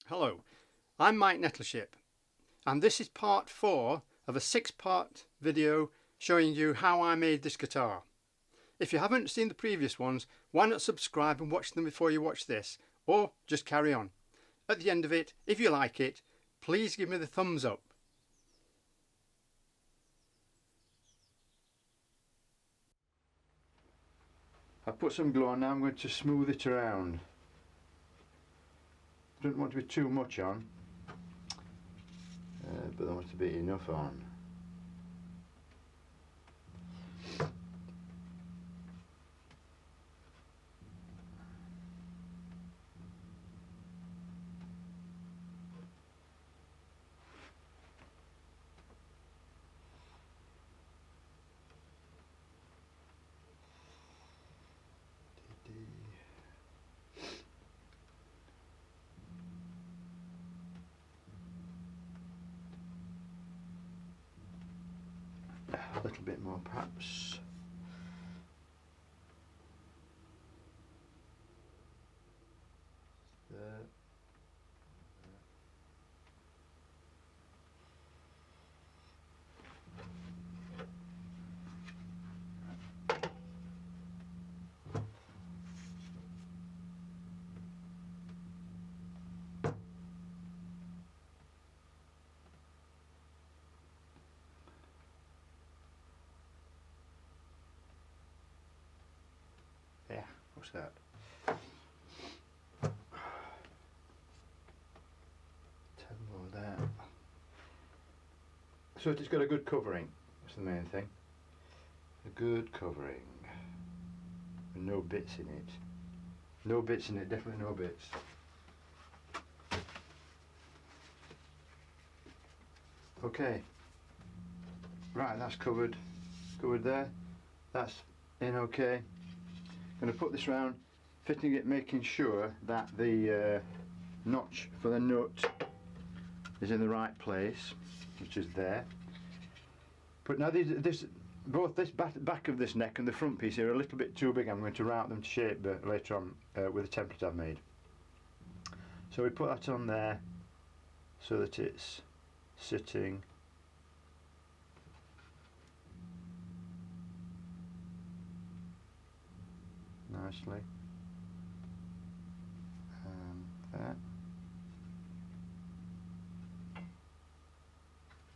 Hello, I'm Mike Nettleship, and this is part 4 of a 6-part video showing you how I made this guitar. If you haven't seen the previous ones, why not subscribe and watch them before you watch this, or just carry on. At the end of it, if you like it, please give me the thumbs up. I put some glue on now. I'm going to smooth it around. Don't want to be too much on, but there wants to be enough on. A little bit more perhaps. There. Yeah, what's that? Ten more there. So it's got a good covering. That's the main thing. A good covering. And no bits in it. No bits in it, definitely no bits. Okay. Right, that's covered. Covered there. That's in okay. Going to put this round, fitting it, making sure that the notch for the nut is in the right place, which is there. But now both this back of this neck and the front piece here are a little bit too big. I'm going to route them to shape later on with a template I've made. So we put that on there so that it's sitting nicely. There.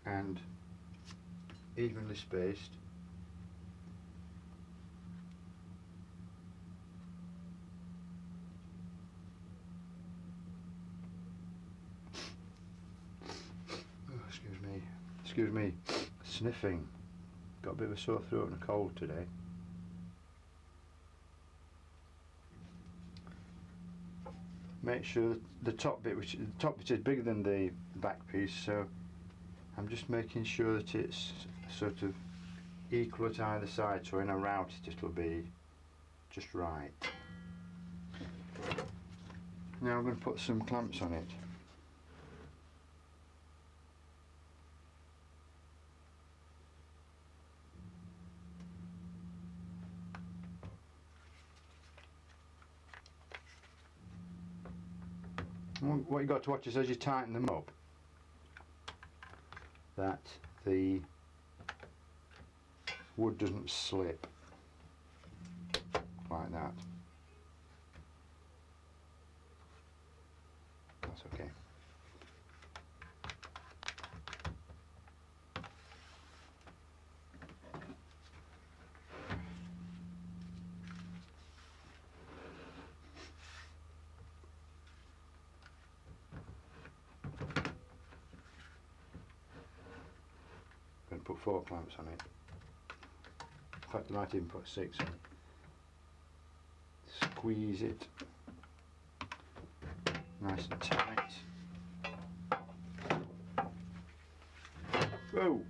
And evenly spaced. Oh, excuse me, sniffing. Got a bit of a sore throat and a cold today. Make sure that the top bit is bigger than the back piece, so I'm just making sure that it's sort of equal at either side, so in a route it'll be just right. Now I'm going to put some clamps on it. What you've got to watch is as you tighten them up, that the wood doesn't slip like that. That's okay. I'm going to put 4 clamps on it. In fact, I might even put 6 on. Squeeze it nice and tight. Whoa!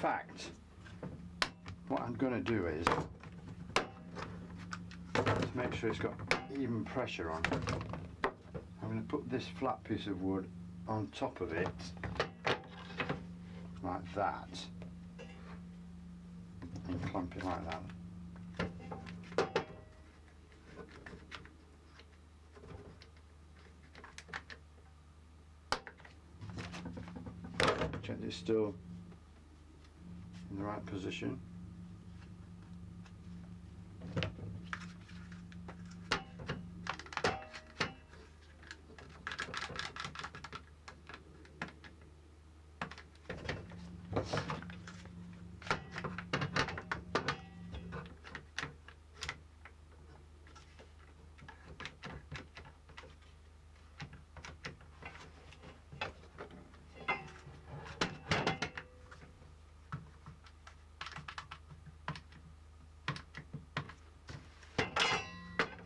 fact, what I'm going to do is, to make sure it's got even pressure on, I'm going to put this flat piece of wood on top of it, like that, and clamp it like that. Check it's still in the right position.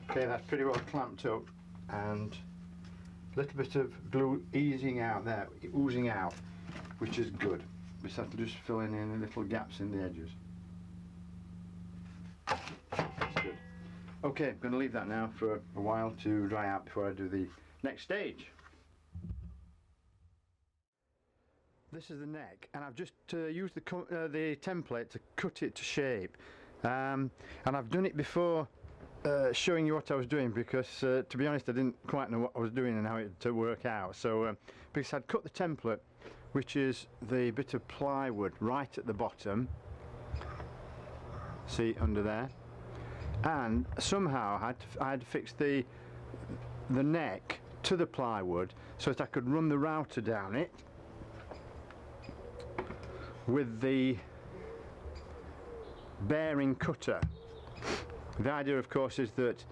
Okay, that's pretty well clamped up, and a little bit of glue easing out there, oozing out, which is good. We just have to just fill in any little gaps in the edges. That's good. Okay, I'm going to leave that now for a while to dry out before I do the next stage. This is the neck, and I've just used the template to cut it to shape, and I've done it before showing you what I was doing, because to be honest I didn't quite know what I was doing and how it to work out. So because I'd cut the template, which is the bit of plywood right at the bottom, see under there, and somehow I had fixed the neck to the plywood so that I could run the router down it with the bearing cutter. The idea, of course, is that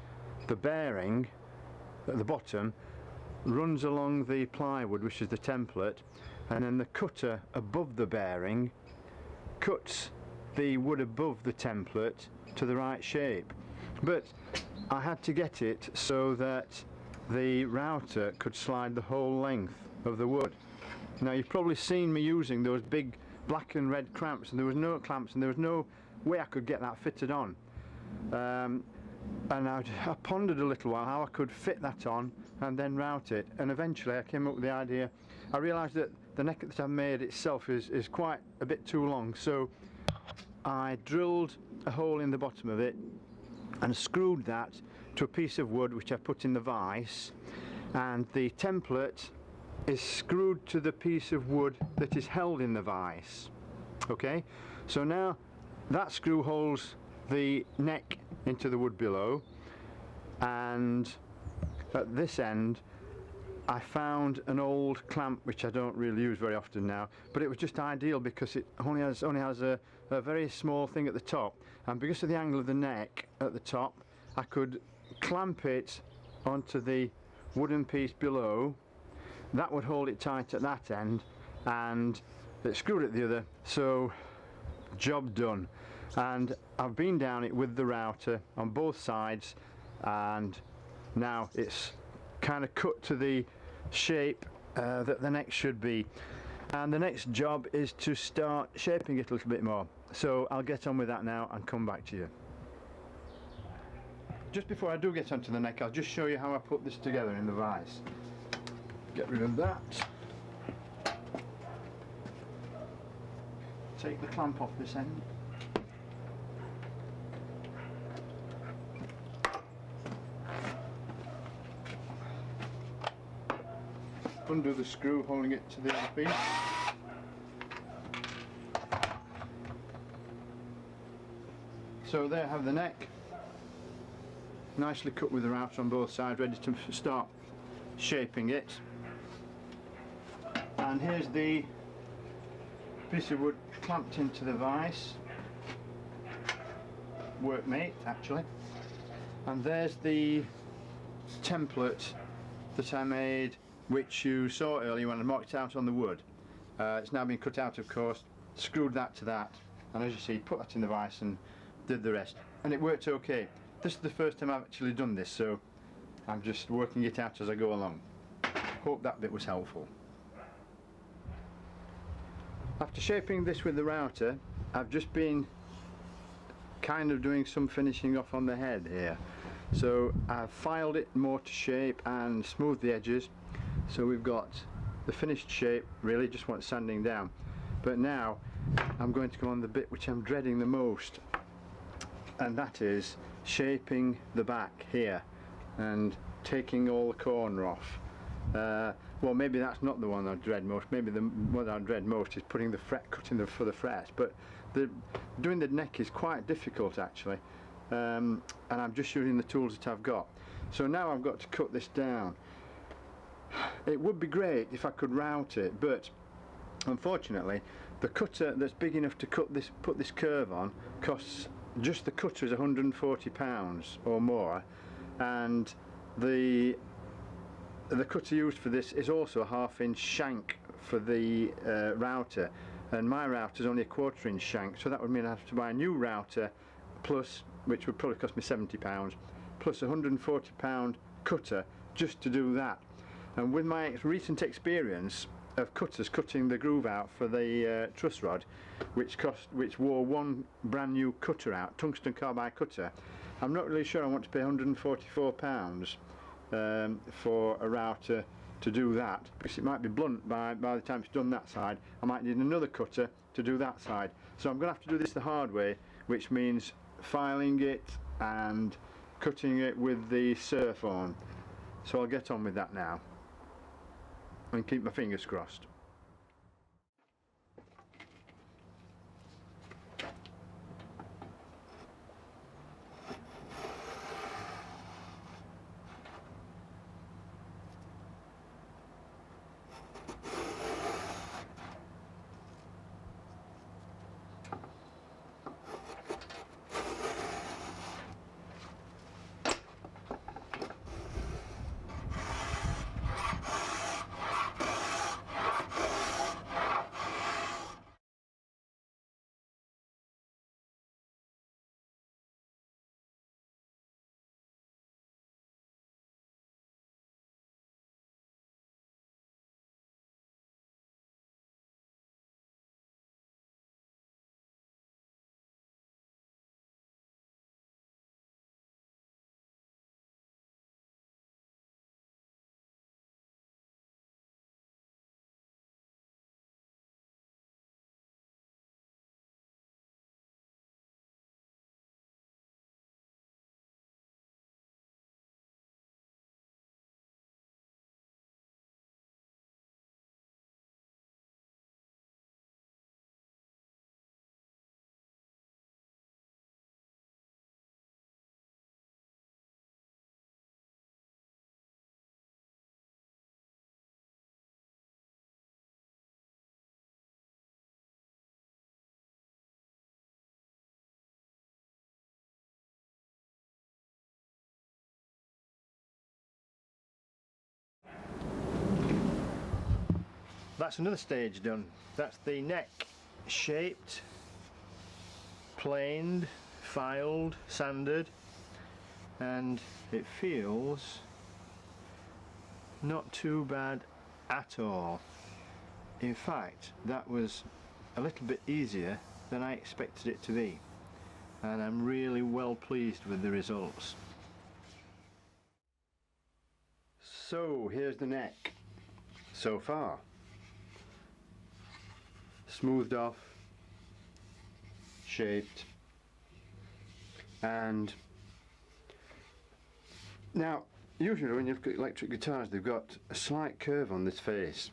the bearing at the bottom runs along the plywood, which is the template, and then the cutter above the bearing cuts the wood above the template to the right shape. But I had to get it so that the router could slide the whole length of the wood. Now, you've probably seen me using those big black and red clamps, and there was no clamps and there was no way I could get that fitted on. And I pondered a little while how I could fit that on and then route it, and eventually I came up with the idea. I realised that the neck that I've made itself is quite a bit too long, so I drilled a hole in the bottom of it and screwed that to a piece of wood which I put in the vise, and the template is screwed to the piece of wood that is held in the vise. Okay, so now that screw holds the neck into the wood below, and at this end I found an old clamp which I don't really use very often now, but it was just ideal because it only has a very small thing at the top, and because of the angle of the neck at the top I could clamp it onto the wooden piece below. That would hold it tight at that end, and it screwed at the other, so job done. And I've been down it with the router on both sides, and now it's kind of cut to the shape that the neck should be, and the next job is to start shaping it a little bit more. So I'll get on with that now and come back to you. Just before I do get onto the neck, I'll just show you how I put this together in the vise. Get rid of that. Take the clamp off this end. Undo the screw holding it to the other piece. So there I have the neck, nicely cut with the router on both sides, ready to start shaping it. And here's the piece of wood clamped into the vise, workmate actually, and there's the template that I made, which you saw earlier when I marked it out on the wood. It's now been cut out, of course, screwed that to that, and as you see, put that in the vise and did the rest, and it worked okay. This is the first time I've actually done this, so I'm just working it out as I go along. Hope that bit was helpful. After shaping this with the router, I've just been kind of doing some finishing off on the head here. So I've filed it more to shape and smoothed the edges, so we've got the finished shape. Really just want sanding down, but now I'm going to go on the bit which I'm dreading the most, and that is shaping the back here and taking all the corner off. Well, maybe that's not the one I dread most. Maybe the one I dread most is putting the cutting for the frets, but doing the neck is quite difficult actually, and I'm just using the tools that I've got. So now I've got to cut this down. It would be great if I could route it, but unfortunately the cutter that's big enough to put this curve on costs, just the cutter is £140 or more, and the cutter used for this is also a 1/2 inch shank for the router, and my router is only a 1/4 inch shank, so that would mean I have to buy a new router, plus, which would probably cost me £70, plus a £140 cutter just to do that. And with my recent experience of cutters cutting the groove out for the truss rod, which wore one brand new cutter out, tungsten carbide cutter, I'm not really sure I want to pay £144 for a router to do that, because it might be blunt by the time it's done that side. I might need another cutter to do that side, so I'm going to have to do this the hard way, which means filing it and cutting it with the surf on. So I'll get on with that now and keep my fingers crossed. That's another stage done. That's the neck shaped, planed, filed, sanded, and it feels not too bad at all. In fact, that was a little bit easier than I expected it to be, and I'm really well pleased with the results. So here's the neck so far. Smoothed off, shaped, and now usually when you've got electric guitars they've got a slight curve on this face,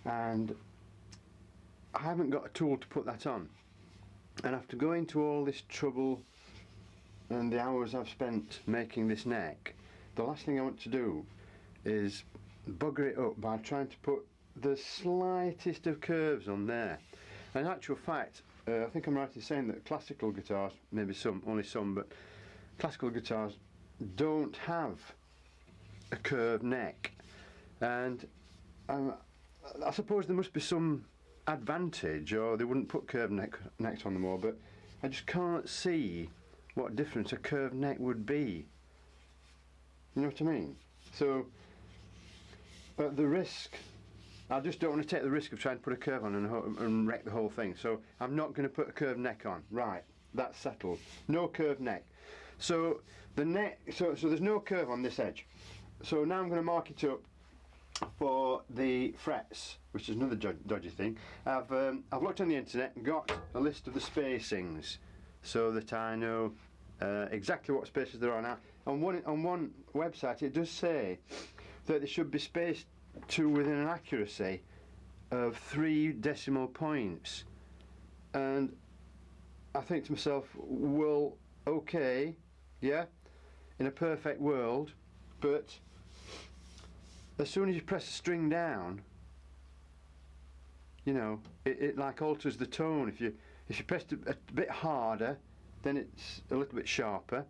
and I haven't got a tool to put that on, and after going to all this trouble and the hours I've spent making this neck, the last thing I want to do is bugger it up by trying to put the slightest of curves on there. And in actual fact, I think I'm right in saying that classical guitars, maybe some, only some, but classical guitars don't have a curved neck, and I suppose there must be some advantage, or they wouldn't put curved necks on them all, but I just can't see what difference a curved neck would be. You know what I mean? So at the risk I just don't want to take the risk of trying to put a curve on and wreck the whole thing. So I'm not going to put a curved neck on. Right, that's settled. No curved neck. So the neck, so there's no curve on this edge. So now I'm going to mark it up for the frets, which is another dodgy thing. I've looked on the internet and got a list of the spacings, so that I know exactly what spaces there are. Now, on one website, it does say that they should be spaced to within an accuracy of 3 decimal points, and I think to myself, well, okay, yeah, in a perfect world, but as soon as you press a string down, you know, it like alters the tone. If you press it a bit harder, then it's a little bit sharper.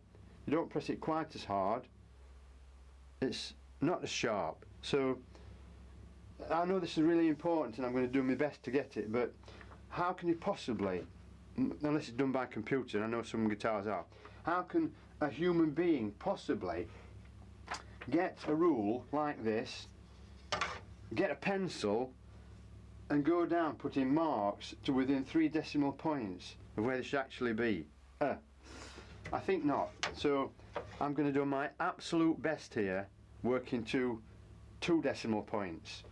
You don't press it quite as hard, it's not as sharp. So I know this is really important and I'm going to do my best to get it, but how can you possibly, unless it's done by computer, and I know some guitars are, how can a human being possibly get a rule like this, get a pencil and go down putting marks to within 3 decimal points of where they should actually be? I think not. So I'm going to do my absolute best here, working to 2 decimal points.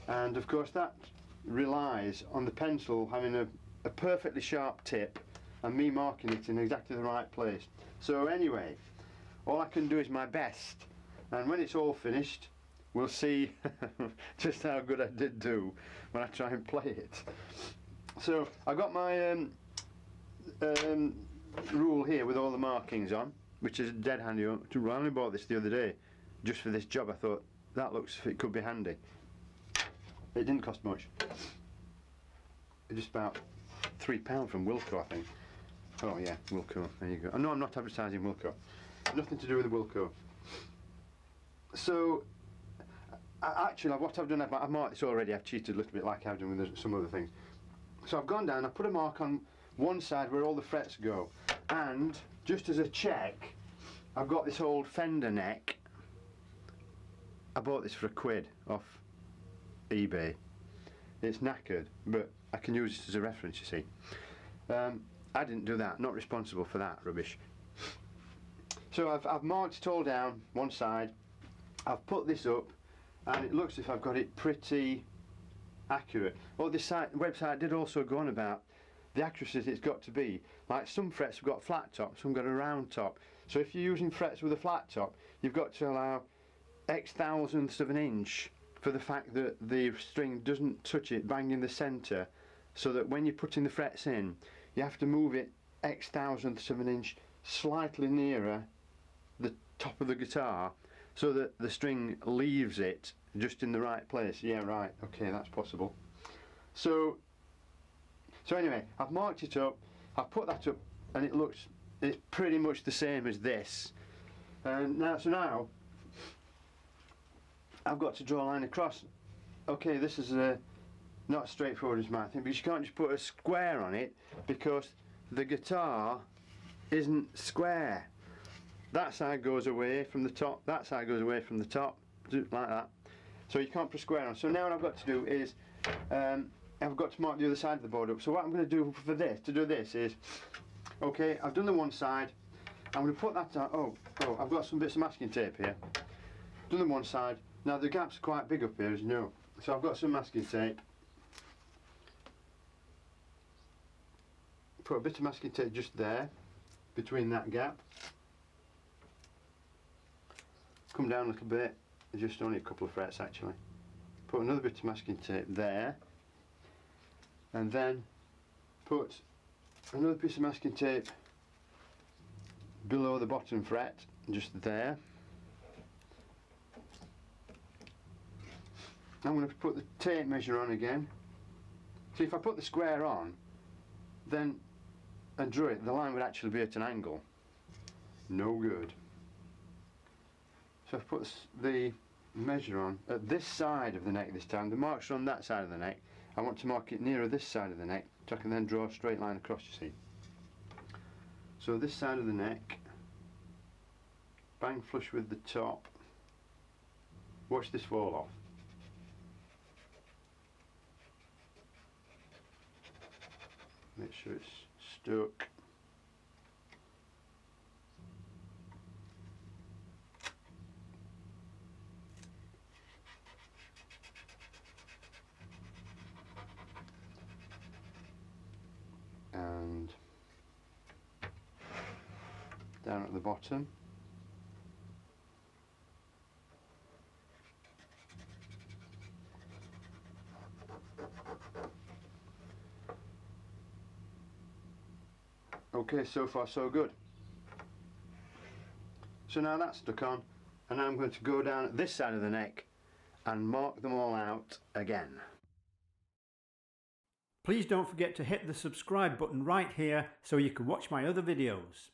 And of course that relies on the pencil having a perfectly sharp tip and me marking it in exactly the right place. So anyway, all I can do is my best, and when it's all finished we'll see just how good I did do when I try and play it. So I've got my rule here with all the markings on, which is dead handy. I only bought this the other day just for this job. I thought that looks, it could be handy. It didn't cost much. Just about £3 from Wilko, I think. Oh yeah, Wilko, there you go. No, I'm not advertising Wilko. Nothing to do with Wilko. So, actually, what I've done, I've marked this already. I've cheated a little bit like I've done with some other things. So I've gone down, I've put a mark on one side where all the frets go. And, just as a check, I've got this old Fender neck. I bought this for £1 off eBay. It's knackered, but I can use it as a reference, you see. I didn't do that, not responsible for that rubbish. So I've marked it all down one side, I've put this up, and it looks as if I've got it pretty accurate. Well, this website did also go on about the accuracy that it's got to be. Like some frets have got flat top, some got a round top. So if you're using frets with a flat top, you've got to allow X thousandths of an inch for the fact that the string doesn't touch it bang in the centre, so that when you're putting the frets in, you have to move it X thousandths of an inch slightly nearer the top of the guitar, so that the string leaves it just in the right place. Yeah, right, okay, that's possible. So anyway, I've marked it up, I've put that up, and it's pretty much the same as this. And now I've got to draw a line across. Okay, this is not as straightforward as my thing, but you can't just put a square on it because the guitar isn't square. That side goes away from the top, that side goes away from the top, like that. So you can't put a square on. So now what I've got to do is, I've got to mark the other side of the board up. So what I'm going to do for this, is, okay, I've done the one side, I'm going to put that down. Oh, I've got some bits of masking tape here. Done the one side. Now the gap's quite big up here, as you know. So I've got some masking tape. Put a bit of masking tape just there, between that gap. Come down a little bit, just only a couple of frets actually. Put another bit of masking tape there, and then put another piece of masking tape below the bottom fret, just there. I'm going to put the tape measure on again. See, if I put the square on, then and drew it, the line would actually be at an angle. No good. So I've put the measure on at this side of the neck this time. The marks are on that side of the neck. I want to mark it nearer this side of the neck, so I can then draw a straight line across, you see. So this side of the neck, bang flush with the top. Watch this fall off. sure it's stuck. And down at the bottom. Okay, so far so good. So now that's stuck on, and I'm going to go down at this side of the neck and mark them all out again. Please don't forget to hit the subscribe button right here so you can watch my other videos.